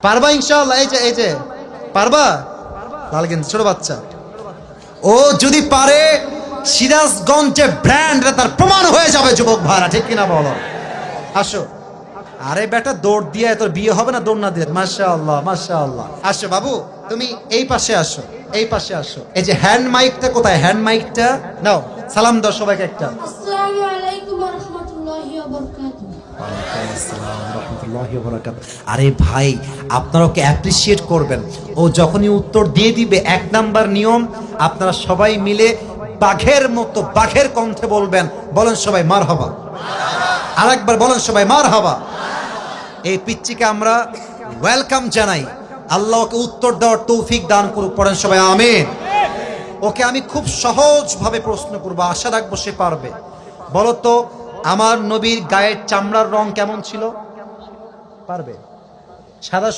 পারবা ইনশাআল্লাহ? এই যে পারবা? তাহলে কিন্তু ছোট বাচ্চা ও যদি পারে সিরাজগঞ্জে ব্র্যান্ড তার প্রমাণ হয়ে যাবে যুবক ভাড়া, ঠিক কিনা বলো? আসো। আরে বেটা দৌড় দিয়ে তোর বিয়ে হবে না দৌড় না দিয়ে? মাশাআল্লাহ মাশাআল্লাহ। আসো বাবু, তুমি এই পাশে আসো, এই পাশে আসো। এই যে হ্যান্ড মাইকটা কোথায়? হ্যান্ড মাইকটা নাও, সালাম দাও সবাইকে একটা। আসসালামু আলাইকুম ওয়া রাহমাতুল্লাহি ওয়া বারাকাতুহু। আরে ভাই, আপনারা ওকে অ্যাপ্রিসিয়েট করবেন। ও যখনই উত্তর দিয়ে দিবে, এক নাম্বার নিয়ম, আপনারা সবাই মিলে বাঘের মতো বাঘের কণ্ঠে বলবেন। বলেন সবাই মারহাবা। আরেকবার বলেন সবাই মারহাবা। এই পিচ্চিকে আমরা ওয়েলকাম জানাই। আল্লাহ ওকে উত্তর দেওয়ার তৌফিক দান করুক। পড়েন সবাই আমিন। ওকে আমি খুব সহজভাবে প্রশ্ন করবো, আশা রাখবো সে পারবে। বলো তো, আমার নবীর গায়ের চামড়ার রং কেমন ছিল? পারবে? সাদা